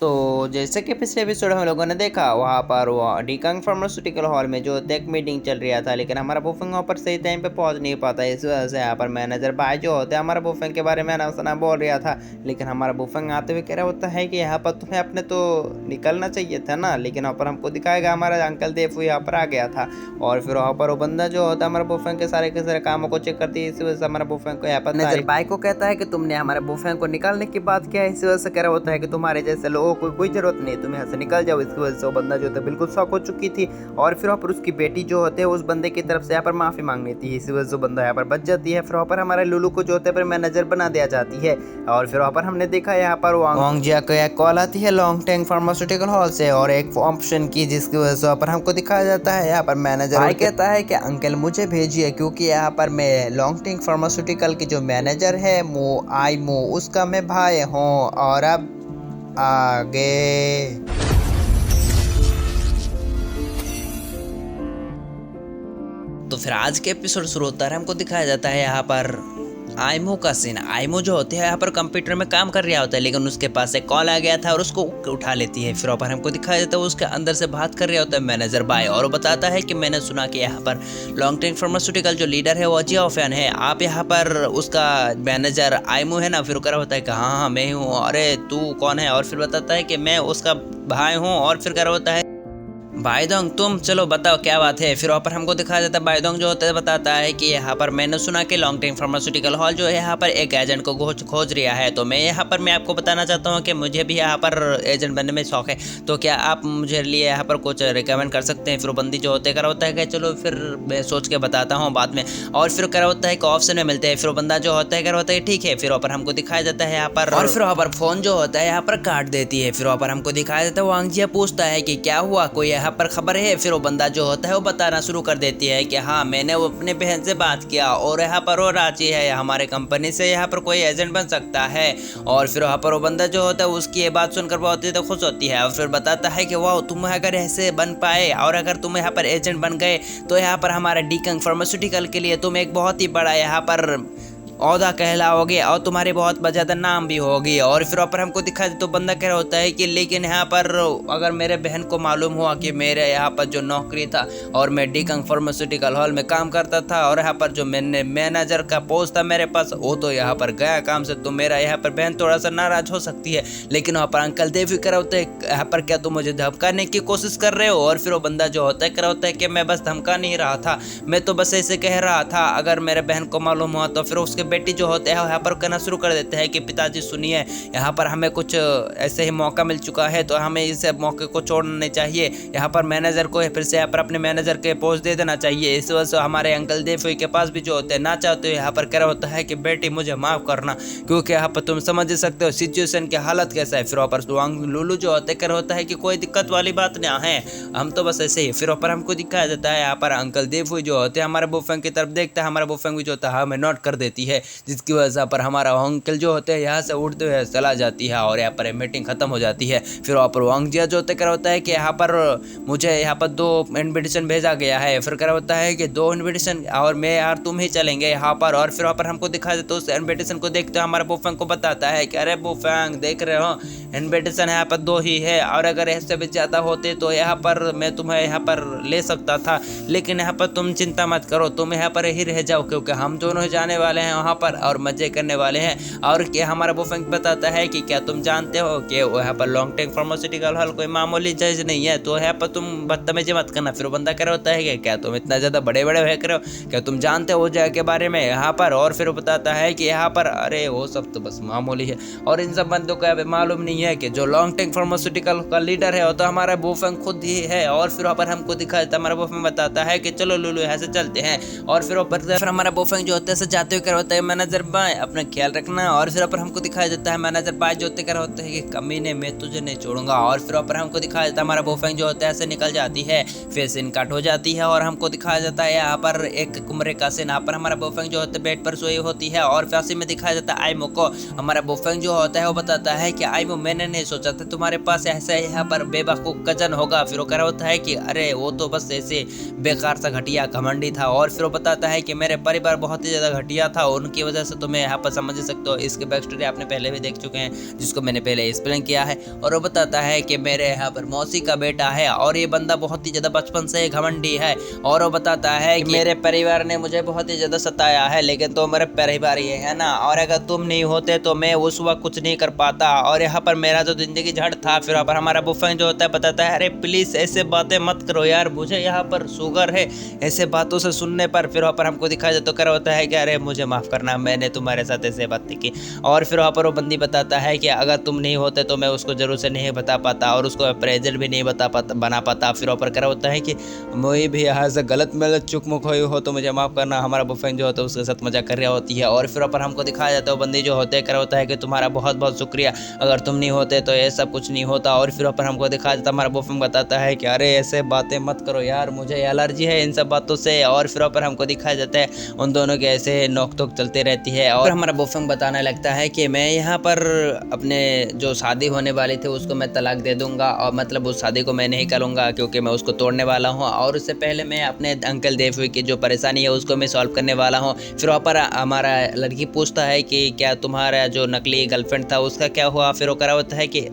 तो जैसे कि पिछले एपिसोड हम लोगों ने देखा, वहाँ पर वो डीकंग फार्मास्यूटिकल हॉल में जो टेक मीटिंग चल रहा था, लेकिन हमारा बुफिंग वहाँ पर सही टाइम पे पहुँच नहीं पाता। इस वजह से यहाँ पर मैनेजर भाई जो होते हैं हमारा बुफिंग के बारे में ना सुना बोल रहा था, लेकिन हमारा बुफिंग आते हुए कह रहा होता है कि यहाँ पर तुम्हें अपने तो निकलना चाहिए था ना, लेकिन वहाँ पर हमको दिखाएगा हमारा अंकल देव यहाँ पर आ गया था। और फिर वहाँ पर वो बंदा जो होता है हमारे बुफिंग के सारे कामों को चेक करती है। इस वजह से हमारा बुफिंग को यहाँ पर मैनेजर भाई को कहता है कि तुमने हमारे बुफिंग को निकालने की बात किया है। इस वजह से कह रहा होता है कि तुम्हारे जैसे लोगों को कोई जरूरत नहीं, तुम यहाँ से निकल जाओ। इसकी वजह से वो बंदा जो था बिल्कुल शॉक हो चुकी थी। और फिर वहाँ पर उसकी बेटी जो होते हैं उस बंदे की तरफ से यहाँ पर माफी मांगनी थी। इसी वजह से बंदा यहाँ पर बच जाती है। फिर वहाँ पर हमारे लुलू को जो होते हैं मैनेजर बना दिया जाती है। और फिर वहाँ पर हमने देखा यहाँ पर वांग जिया को एक कॉल आती है लॉन्ग टैंग फार्मास्यूटिकल हॉल से और एक ऑप्शन की, जिसकी वजह से वहाँ पर हमको दिखाया जाता है यहाँ पर मैनेजर भाई कहता है कि अंकल मुझे भेजिए, क्योंकि यहाँ पर मैं लॉन्ग टैंग फार्मास्यूटिकल की जो मैनेजर है मो उसका मैं भाई हूँ। और अब आगे तो फिर आज के एपिसोड शुरू होता है। हमको दिखाया जाता है यहाँ पर आइमो का सीन। आइमो जो होते हैं यहाँ पर कंप्यूटर में काम कर रहा होता है, लेकिन उसके पास एक कॉल आ गया था और उसको उठा लेती है। फिर पर हमको दिखाया जाता है उसके अंदर से बात कर रहा होता है मैनेजर भाई, और वो बताता है कि मैंने सुना कि यहाँ पर लॉन्ग टर्म फार्मास्यूटिकल जो लीडर है वो जिया फैन है, आप यहाँ पर उसका मैनेजर आइमो है ना। फिर कह रहा होता है कि हाँ मैं हूँ। अरे तू कौन है? और फिर बताता है कि मैं उसका भाई हूँ। और फिर कह रहा होता है बाइदोंग तुम चलो बताओ क्या बात है। फिर वहाँ पर हमको दिखाया जाता है बाइदोंग जो होता है बताता है कि यहाँ पर मैंने सुना कि लॉन्ग टर्म फार्मास्यूटिकल हॉल जो है यहाँ पर एक एजेंट को खोज रहा है, तो मैं यहाँ पर मैं आपको बताना चाहता हूँ कि मुझे भी यहाँ पर एजेंट बनने में शौक है, तो क्या आप मुझे लिए यहाँ पर कुछ रिकमेंड कर सकते हैं? फिर बंदी जो होते कर होता है कि चलो फिर मैं सोच के बताता हूँ बाद में। और फिर कर होता है कि ऑप्शन में मिलते हैं। फिर बंदा जो होता है कर होता है ठीक है। फिर वहाँ पर हमको दिखाया जाता है यहाँ पर, और फिर वहाँ पर फोन जो होता है यहाँ पर काट देती है। फिर वहाँ पर हमको दिखाया जाता है वांग जिया पूछता है कि क्या हुआ, कोई यहाँ पर खबर है? फिर वो बंदा जो होता है वो बताना शुरू कर देती है कि हाँ मैंने वो अपने बहन से बात किया और यहाँ पर वो राजी है, हमारे कंपनी से यहाँ पर कोई एजेंट बन सकता है। और फिर वहाँ पर वो बंदा जो होता है उसकी ये बात सुनकर बहुत ही तो खुश होती है। और फिर बताता है कि वाह तुम अगर ऐसे बन पाए और अगर तुम यहाँ पर एजेंट बन गए तो यहाँ पर हमारे डीकंग फार्मास्यूटिकल के लिए तुम एक बहुत ही बड़ा यहाँ पर औदा कहलाओगे और तुम्हारी बहुत ज़्यादा नाम भी होगी। और फिर ऊपर हमको दिखा तो बंदा कह रहा होता है कि लेकिन यहाँ पर अगर मेरे बहन को मालूम हुआ कि मेरे यहाँ पर जो नौकरी था और मैं डीकंग फार्मास्यूटिकल हॉल में काम करता था और यहाँ पर जो मैंने मैनेजर का पोस्ट था मेरे पास वो तो यहाँ पर गया काम से, तो मेरा यहाँ पर बहन थोड़ा सा नाराज हो सकती है। लेकिन वहाँ पर अंकल देव भी कह रहा होता है यहाँ पर क्या तुम मुझे धमकाने की कोशिश कर रहे हो? और फिर वो बंदा जो होता है कह रहा होता है कि मैं बस धमका नहीं रहा था, मैं तो बस ऐसे कह रहा था अगर मेरे बहन को मालूम हुआ तो। फिर उसके बेटी जो होते हैं यहाँ पर कहना शुरू कर देते हैं कि पिताजी सुनिए, यहाँ पर हमें कुछ ऐसे ही मौका मिल चुका है तो हमें इस मौके को छोड़ना नहीं चाहिए। यहाँ पर मैनेजर को फिर से यहाँ पर अपने मैनेजर के पोस्ट दे देना चाहिए। इस वजह से हमारे अंकल देव के पास भी जो होते हैं ना चाहते हो यहाँ पर कह रहा होता है कि बेटी मुझे माफ करना, क्योंकि यहाँ पर तुम समझ सकते हो सिचुएशन की हालत कैसा है। फिर वहाँ पर लुलू जो होते कह रहा होता है कि कोई दिक्कत वाली बात नहीं है, हम तो बस ऐसे ही। फिर वहाँ पर हमको दिखाया जाता है यहाँ पर अंकल देव जो होते हैं हमारे बुफेंग की तरफ देखते हैं, हमारा बुफेंग भी जो होता है हमें नोट कर देती है, जिसकी वजह पर हमारा अंकल जो होते हैं यहाँ से उड़ते हुए चला जाती है और यहाँ पर मीटिंग खत्म हो जाती है। फिर वहाँ पर वांग जिया जो होते कर होता है कि यहाँ पर मुझे यहाँ पर 2 इन्विटेशन भेजा गया है। फिर कर होता है कि 2 इन्विटेशन और मैं यार तुम ही चलेंगे यहाँ पर। और फिर वहाँ पर हमको दिखा देते उस इन्विटेशन को देखते हमारे बुफेंग को बताता है कि अरे बुफेंग देख रहे हो इन्विटेशन यहाँ पर 2 ही है और अगर ऐसे भी ज़्यादा होते तो यहाँ पर मैं तुम्हें यहाँ पर ले सकता था, लेकिन यहाँ पर तुम चिंता मत करो, तुम यहाँ पर ही रह जाओ क्योंकि हम दोनों ही जाने वाले हैं वहाँ पर और मजे करने वाले हैं। और क्या हमारा बुफेंग बताता है कि क्या तुम जानते हो कि यहाँ पर लॉन्ग टर्म फार्मास्यूटिकल हॉल कोई मामूली चीज नहीं है, तो यहाँ पर तुम बदतमीजी मत करना। फिर बंदा कह रहा होता है कि क्या तुम इतना ज़्यादा बड़े बड़े भय कर, क्या तुम जानते हो जगह के बारे में यहाँ पर? और फिर बताता है कि यहाँ पर अरे वो सब तो बस मामूली है और इन सब बंदों को अभी मालूम नहीं है कि जो लॉन्ग टर्म फार्मास्यूटिकल का लीडर है वो तो हमारा बुफेंग खुद ही है। और फिर वहाँ पर हमको दिखा देता हमारा बुफेंग बताता है कि चलो लुलू यहाँ से चलते हैं। और फिर फिर हमारा बुफेंग जो होता है जाते हुए कर होता है मैनेजर भाई अपना ख्याल रखना। और फिर पर हमको दिखाया जाता है मैनेजर भाई जो होते कर होता है कि कमीने मैं तुझे नहीं छोड़ूंगा। और फिर पर हमको दिखाया जाता है हमारा बुफेंग जो होता है ऐसे निकल जाती है, फिर सीन कट हो जाती है और हमको दिखाया जाता है यहाँ पर एक कमरे का सीन। यहाँ पर हमारा बुफेंग जो होता है बेड पर सोई होती है और फांसी में दिखाया जाता है आइमो को। हमारा बुफेंग जो होता है वो बताता है कि आइमो मैंने नहीं सोचा था तुम्हारे पास ऐसा यहाँ पर बेवकूफ कजन होगा। फिर वो कह रहा होता है कि अरे वो तो बस ऐसे बेकार सा घटिया घमंडी था। और फिर वो बताता है कि मेरे परिवार बहुत ही ज्यादा घटिया था, उनकी वजह से तुम्हें यहाँ पर समझ सकते हो। इसकी बैक स्टोरी आपने पहले भी देख चुके हैं, जिसको मैंने पहले एक्सप्लेन किया है। और वो बताता है कि मेरे यहाँ पर मौसी का बेटा है और ये बंदा बहुत ही ज़्यादा बचपन से घमंडी है। और वो बताता है कि मेरे परिवार ने मुझे बहुत ही ज़्यादा सताया है, लेकिन तो मेरे परिवार ये है ना, और अगर तुम नहीं होते तो मैं उस वक्त कुछ नहीं कर पाता। और यहाँ पर मेरा जो ज़िंदगी झड़ था। फिर यहाँ पर हमारा बुफन जो होता है बताता है, अरे प्लीज़ ऐसे बातें मत करो यार, मुझे यहाँ पर शुगर है। ऐसे बातों से सुनने पर फिर वहाँ पर हमको दिखाया जाता तो कर होता है कि अरे मुझे माफ़ करना, मैंने तुम्हारे साथ ऐसे बात की। और फिर वहाँ पर वो बंदी बताता है कि अगर तुम नहीं होते तो मैं उसको जरूर से नहीं बता पाता और उसको अप्रेजल भी नहीं बना पाता। फिर वहाँ पर कर होता है कि मुझे भी यहाँ से गलत चुक मुक हुई हो तो मुझे माफ़ करना। हमारा बुफन जो होता है उसके साथ मजाक कर रही होती है। और फिर वहाँ पर हमको दिखाया जाता है वो बंदी जो होते हैं कर होता है कि तुम्हारा बहुत बहुत शुक्रिया, अगर तुम नहीं होते तो ये सब कुछ नहीं होता। और फिर वहाँ पर हमको दिखाया जाता है हमारा बुफन बताता है कि अरे ऐसे बातें मत करो यार, मुझे एलर्जी है इन सब बातों से। और फिर वहाँ पर हमको दिखाया जाता है उन दोनों के ऐसे नोक तोक चलते रहती है। और हमारा बुफन बताने लगता है कि मैं यहाँ पर अपने जो शादी होने वाली थी उसको मैं तलाक दे दूंगा, और मतलब उस शादी को मैं नहीं करूँगा क्योंकि मैं उसको तोड़ने वाला हूँ। और उससे पहले मैं अपने अंकल देव की जो परेशानी है उसको मैं सॉल्व करने वाला हूँ। फिर वहाँ पर हमारा लड़की पूछता है कि क्या तुम्हारा जो नकली गर्लफ्रेंड था उसका क्या हुआ। फिर वो करा होता है कि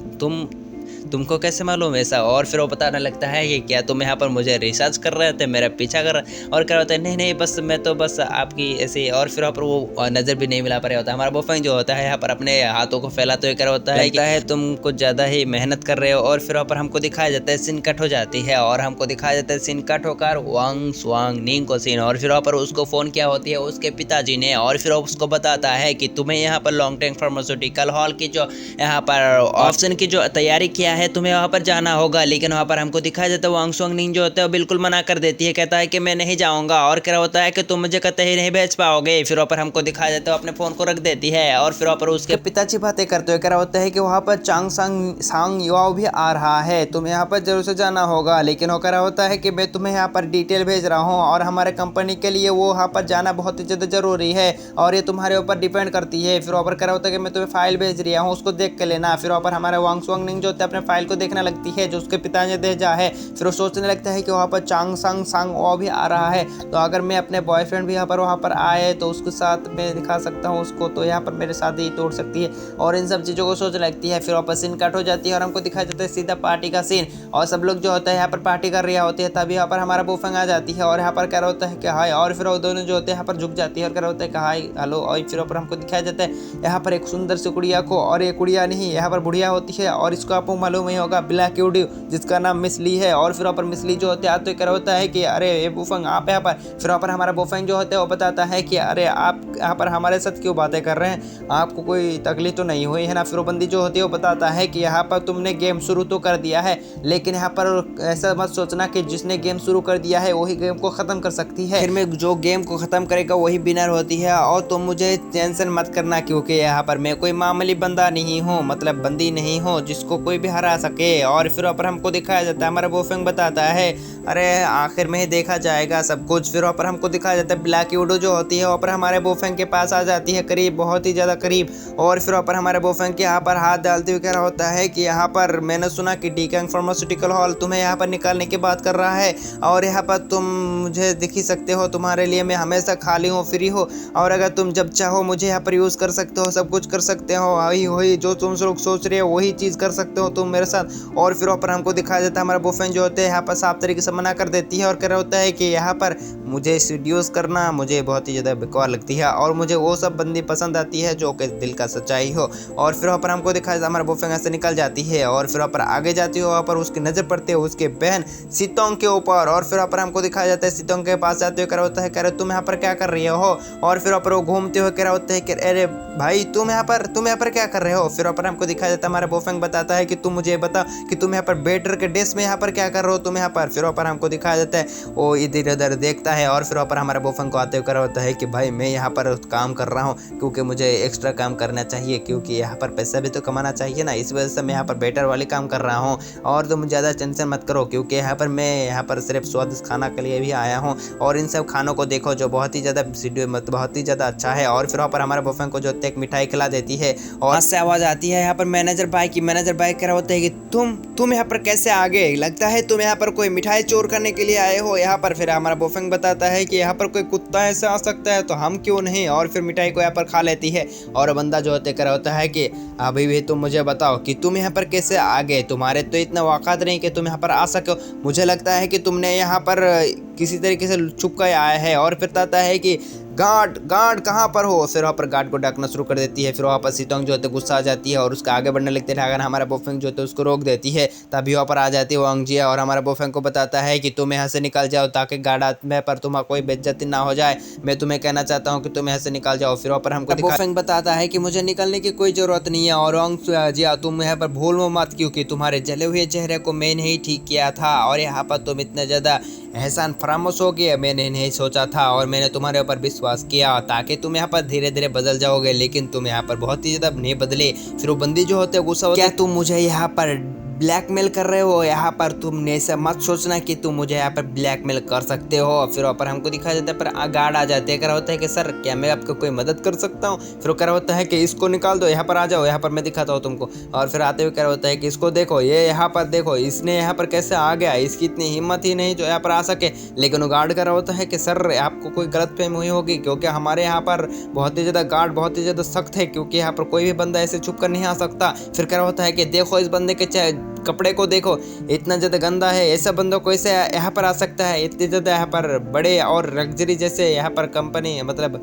तुमको कैसे मालूम ऐसा। और फिर वो बताने लगता है कि क्या तुम यहाँ पर मुझे रिसर्च कर रहे थे, मेरा पीछा कर रहे। और क्या होता है नहीं बस मैं तो बस आपकी ऐसी। और फिर वहाँ पर वो नज़र भी नहीं मिला पा रहा होता है। हमारा बुफन जो होता है यहाँ पर अपने हाथों को फैलाते हुए कर होता है क्या है तुम कुछ ज़्यादा ही मेहनत कर रहे हो। और फिर वहाँ पर हमको दिखाया जाता है सीन कट हो जाती है और हमको दिखाया जाता है सीन कट होकर वांग स्वांग नींग को सीन। और फिर वहाँ पर उसको फ़ोन किया होती है उसके पिताजी ने। और फिर उसको बताता है कि तुम्हें यहाँ पर लॉन्ग टर्म फार्मास्यूटिकल हॉल की जो यहाँ पर ऑप्शन की जो तैयारी किया है तुम्हें वहाँ पर जाना होगा। लेकिन वहाँ पर हमको दिखाया जाता है वांग स्वांग नींग जो होता है वो बिल्कुल मना कर देती है, कहता है कि मैं नहीं जाऊँगा। और क्या होता है कि तुम मुझे कतई ही नहीं भेज पाओगे। फिर वहाँ पर हमको दिखाया जाता है अपने फ़ोन को रख देती है। और फिर वहाँ पर उसके पिताजी बातें करते हुए क्या होता है कि वहाँ पर चांग सांग युवाओं भी आ रहा है, तुम्हें यहाँ पर जरूर से जाना होगा। लेकिन वो क्या होता है कि मैं तुम्हें यहाँ पर डिटेल भेज रहा हूँ और हमारे कंपनी के लिए वो वहाँ पर जाना बहुत ही ज़्यादा जरूरी है और ये तुम्हारे ऊपर डिपेंड करती है। फिर वहाँ पर क्या होता है कि मैं तुम्हें फाइल भेज रहा हूँ, उसको देख के लेना। फिर वहाँ पर हमारे वांग स्वांग निंग जो होता है अपने फाइल को देखने लगती है जो उसके पिता ने भेजा है। फिर वो सोचने लगता है कि वहाँ पर चांग सांग वो भी आ रहा है, तो अगर मैं अपने बॉयफ्रेंड भी वहाँ पर आए तो उसके साथ मैं दिखा सकता हूँ उसको, तो यहाँ पर मेरे शादी तोड़ सकती है और इन सब चीज़ों को सोचने लगती है। फिर वहाँ पर सीन कट हो जाती है और हमको दिखाया जाता है सीधा पार्टी का सीन और सब लोग जो होता है यहाँ पर पार्टी कर रही होती है। तभी यहाँ पर हमारा बुफंग आ जाती है और यहाँ पर क्या होता है कि हाय। और फिर वो दोनों जो होते हैं यहाँ पर झुक जाती है और क्या होता है कि हाय हेलो। और फिर वहाँ पर हमको दिखाया जाता है यहाँ पर एक सुंदर सी कुड़िया को, और ये कुड़िया नहीं यहाँ पर बुढ़िया होती है और इसको आपको मालूम ही होगा ब्लैक यूडी जिसका नाम मिस ली है। और फिर वहाँ पर मिस ली जो होते हैं तो क्या होता है कि अरे ये बुफंग आप यहाँ पर। फिर वहाँ पर हमारा बुफंग जो होता है वो बताता है कि अरे आप यहाँ पर हमारे साथ क्यों बातें कर रहे हैं, आपको कोई तकलीफ तो नहीं हुई है ना। फिर वो बंदी जो होती है वो बताता है कि यहाँ पर तुमने गेम शुरू तो कर दिया है, लेकिन यहाँ पर ऐसा मत सोचना कि जिसने गेम शुरू कर दिया है वही गेम को ख़त्म कर सकती है। फिर मैं जो गेम को ख़त्म करेगा वही विनर होती है और तुम मुझे टेंशन मत करना क्योंकि यहाँ पर मैं कोई मामूली बंदा नहीं हूँ, मतलब बंदी नहीं हूँ जिसको कोई भी हरा सके। और फिर वहाँ पर हमको दिखाया जाता है हमारा बुफंग बताता है अरे आखिर में ही देखा जाएगा सब कुछ। फिर वहाँ पर हमको दिखाया जाता है ब्लैक विडो जो होती है वहाँ पर हमारे बुफंग के पास आ जाती है करीब, बहुत ही ज़्यादा करीब। और फिर वहाँ पर हमारे बुफंग के यहाँ पर हाथ डालते हुए क्या होता है कि यहाँ पर मैंने सुना कि डीकैंग फार्मास्यूटिकल हॉल तुम्हें यहाँ पर निकालने की बात कर रहा है और यहाँ पर तुम मुझे दिख ही सकते हो, तुम्हारे लिए मैं हमेशा खाली हूँ फ्री हो, और अगर तुम जब चाहो मुझे यहाँ पर यूज़ कर सकते हो, सब कुछ कर सकते हो, वही जो तुम लोग सोच रहे हो वही चीज़ कर सकते हो तुम मेरे साथ। और फिर वहाँ पर हमको दिखाया जाता है हमारा बुफंग जो होते हैं यहाँ पर साफ तरीके से मना कर देती है और क्या होता है कि यहाँ पर मुझे सीड्यूस करना मुझे बहुत ही ज़्यादा बेकार लगती है और मुझे वो सब बंदी पसंद आती है जो कि दिल का सच्चाई हो। और फिर वहाँ पर हमको दिखाया जाता है हमारा बुफंग ऐसे निकल जाती है और फिर वहाँ पर आगे जाती है, वहाँ पर उसकी नज़र पड़ती है उसके बहन सीतोंग के ऊपर। और फिर वहाँ पर हमको दिखाया जाता है सीतोंग के पास जाते हुए क्या होता है कह रहे तुम यहाँ पर क्या कर रही हो। और फिर वहाँ पर वो घूमते हुए क्या होता है कि अरे भाई तुम यहाँ पर क्या कर रहे हो। फिर वहाँ पर हमको दिखाया जाता है हमारा बुफंग बताता है कि तुम मुझे बता कि तुम यहाँ पर बेटर के डेस्क में यहाँ पर क्या कर रहे हो तुम यहाँ पर। फिर वहाँ पर हमको दिखाया जाता है वो इधर उधर देखता है और फिर वहाँ पर हमारा बुफंग को आते हुए क्या होता है कि भाई मैं यहाँ पर काम कर रहा हूँ क्योंकि मुझे एक्स्ट्रा काम करना चाहिए क्योंकि यहाँ पर पैसा भी तो कमाना चाहिए ना, इस वजह से मैं यहाँ पर बेटर वाली काम कर रहा हूँ। और तुम ज़्यादा टेंशन मत करो क्योंकि यहाँ पर सिर्फ स्वादिष्ट खाना के लिए भी आया हूँ और इन सब खानों को देखो जो बहुत ही ज़्यादा अच्छा है। और फिर वहाँ पर हमारा बुफंग को जो एक मिठाई खिला देती है और से आवाज़ आती है यहाँ पर मैनेजर भाई की। मैनेजर भाई कह रहा होता है कि तुम यहाँ पर कैसे आ गए, लगता है तुम यहाँ पर कोई मिठाई चोर करने के लिए आए हो यहाँ पर। फिर हमारा बोफेंग बताता है कि यहाँ पर कोई कुत्ता ऐसे आ सकता है तो हम क्यों नहीं, और फिर मिठाई को यहाँ पर खा लेती है। और बंदा जो होते कर होता है कि अभी भी तुम मुझे बताओ कि तुम यहाँ पर कैसे आ गए, तुम्हारे तो इतना औकात नहीं कि तुम यहाँ पर आ सको, मुझे लगता है कि तुमने यहाँ पर किसी तरीके से छुप कर आया है। और फिर कहता है कि गार्ड कहाँ पर हो। फिर वहाँ पर गार्ड को डांटना शुरू कर देती है। फिर वहाँ पर सीतोंग जो होते गुस्सा आ जाती है और उसका आगे बढ़ने लगते हैं, अगर हमारा बोफेंग जो होते उसको रोक देती है। तभी वहाँ पर आ जाती है वांगजिया और हमारा बोफेंग को बताता है कि तुम यहाँ से निकल जाओ ताकि गार्ड आत्मा पर तुम्हारा कोई बेइज्जती ना हो जाए, मैं तुम्हें कहना चाहता हूँ कि तुम यहाँ से निकल जाओ। फिर वहाँ पर हमको बोफेंग बताता है कि मुझे निकलने की कोई ज़रूरत नहीं है और वांगजिया तुम यहाँ पर भूलो मत, क्योंकि तुम्हारे जले हुए चेहरे को मैंने ही ठीक किया था और यहाँ पर तुम इतने ज़्यादा एहसान फरामोश हो गया, मैंने नहीं सोचा था और मैंने तुम्हारे ऊपर विश्वास किया ताकि तुम यहाँ पर धीरे धीरे बदल जाओगे, लेकिन तुम यहाँ पर बहुत ही ज़्यादा नहीं बदले। फिर वो बंदी जो होते हैं गुस्सा होते, क्या तुम मुझे यहाँ पर ब्लैकमेल कर रहे हो, यहाँ पर तुमने ऐसा मत सोचना कि तुम मुझे यहाँ पर ब्लैकमेल कर सकते हो। फिर वहाँ पर हमको दिखाया जाता है पर गार्ड आ जाते हैं, कह रहा होता है कि सर क्या मैं आपको कोई मदद कर सकता हूँ। फिर वो कह रहा होता है कि इसको निकाल दो, यहाँ पर आ जाओ, यहाँ पर मैं दिखाता हूँ तुमको। और फिर आते हुए कह रहा होता है कि इसको देखो, ये यहाँ पर देखो, इसने यहाँ पर कैसे आ गया, इसकी इतनी हिम्मत ही नहीं जो यहाँ पर आ सके। लेकिन वो गार्ड कह रहा होता है कि सर आपको कोई गलतफहमी हुई होगी, क्योंकि हमारे यहाँ पर बहुत ही ज़्यादा गार्ड बहुत ही ज़्यादा सख्त है, क्योंकि यहाँ पर कोई भी बंदा ऐसे छुप कर नहीं आ सकता। फिर कह रहा होता है कि देखो इस बंदे के कपड़े को देखो, इतना ज़्यादा गंदा है, ऐसा बंदों को ऐसे यहाँ पर आ सकता है, इतने ज़्यादा यहाँ पर बड़े और लग्जरी जैसे यहाँ पर कंपनी मतलब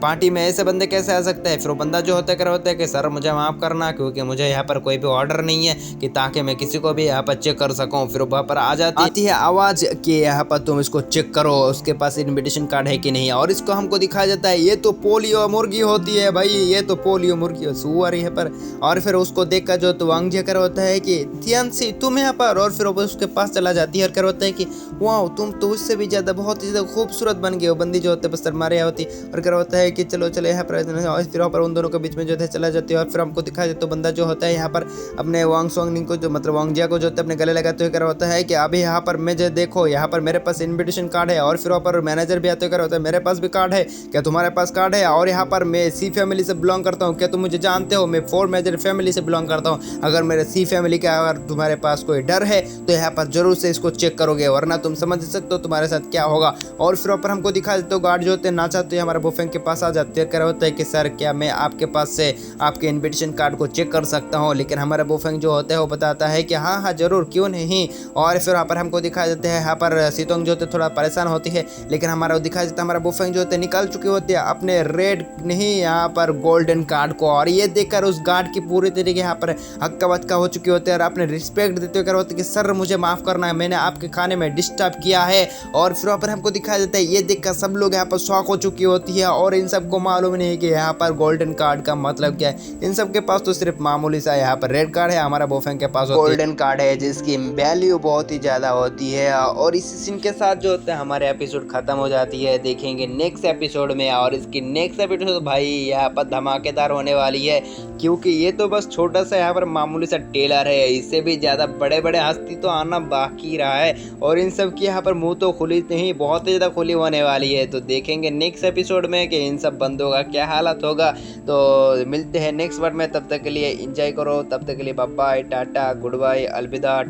पार्टी में ऐसे बंदे कैसे आ सकते हैं। फिर वो बंदा जो होता है कि सर मुझे माफ़ करना, क्योंकि मुझे यहाँ पर कोई भी ऑर्डर नहीं है कि ताकि मैं किसी को भी यहाँ पर चेक कर सकूँ। फिर वहाँ पर आती है आवाज़ कि यहाँ पर तुम इसको चेक करो, उसके पास इन्विटेशन कार्ड है कि नहीं। और इसको हमको दिखाया जाता है ये तो पोलियो मुर्गी होती है भाई, ये तो पोलियो मुर्गी सुअर है पर। और फिर उसको देख कर जो तो वांगजिया कर होता है कि थियनसी तुम यहाँ पर, और फिर वो उसके पास चला जाती है और कर होता है कि वाह तुम तो उससे भी ज़्यादा बहुत ही ज़्यादा खूबसूरत बन गए हो। बंदी जो होते बस मारे होती और कर होता है कि चलो यहाँ पर। फिर वहाँ पर उन दोनों के बीच में जो है चला जाती है और फिर हमको दिखाया जाता है तो बंदा जो होता है यहाँ पर अपने वांगसोंग को जो मतलब वांगजिया को जो होता है अपने गले लगाते हुए कर होता है कि अभी यहाँ पर मुझे देखो, यहाँ पर मेरे पास इन्विटेशन कार्ड है। और फिर वहाँ पर मैनेजर भी आते हुए कर होता है मेरे पास भी कार्ड है, क्या तुम्हारे पास कार्ड है, और यहाँ पर मैं सी फैमिली से बिलोंग करता हूँ, क्या तुम मुझे जानते हो, मैं 4 मेजर फैमिली से बिलोंग करता हूँ। अगर मेरे सी फैमिली का अगर तुम्हारे पास कोई डर है तो यहाँ पर जरूर से इसको चेक करोगे, वरना तुम समझ सकते हो तुम्हारे साथ क्या होगा। और फिर ऊपर हमको दिखा देते हो गार्ड जो होते हैं ना चाहते हैं हमारे बोफेंग के पास आ जाते हैं, कह रहा होता है कि सर क्या मैं आपके पास से आपके इन्विटेशन कार्ड को चेक कर सकता हूँ। लेकिन हमारा बोफेंग जो होता है वो बताता है कि हाँ हाँ जरूर क्यों नहीं। और फिर वहाँ पर हमको दिखा देते हैं यहाँ पर सीतोंग जो होते थोड़ा परेशान होती है, लेकिन हमारा दिखा देता है हमारा बोफेंग जो होते निकल चुके होते हैं अपने रेड नहीं यहाँ पर गोल्डन कार्ड को। और ये देखकर उस गार्ड की पूरी तरीके यहाँ पर हक्का बक्का हो चुके होते हैं और अपने रिस्पेक्ट देते हुए होते कि सर मुझे माफ़ करना है, मैंने आपके खाने में डिस्टर्ब किया है। और फिर वहाँ पर हमको दिखाया जाता है ये देखकर सब लोग यहाँ पर शॉक हो चुकी होती है और इन सबको मालूम नहीं है कि यहाँ पर गोल्डन कार्ड का मतलब क्या है। इन सब के पास तो सिर्फ मामूली सा यहाँ पर रेड कार्ड है, हमारा बोफेंग के पास गोल्डन कार्ड है जिसकी वैल्यू बहुत ही ज़्यादा होती है। और इसी सीन के साथ जो होता है हमारे एपिसोड खत्म हो जाती है। देखेंगे नेक्स्ट एपिसोड में, और इसकी नेक्स्ट एपिसोड भाई यहाँ पर धमाकेदार होने वाली है, क्योंकि ये तो बस छोटा सा यहाँ पर मामूली सा टेलर है, इससे भी ज़्यादा बड़े बड़े हस्ती तो आना बाकी रहा है। और इन सब की यहाँ पर मुंह तो खुली नहीं, बहुत ही ज़्यादा खुली होने वाली है। तो देखेंगे नेक्स्ट एपिसोड में कि इन सब बंदों का क्या हालत होगा। तो मिलते हैं नेक्स्ट पार्ट में, तब तक के लिए एंजॉय करो, तब तक के लिए बाय बाय, टाटा, गुड बाय, अलविदा,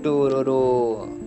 टूरू।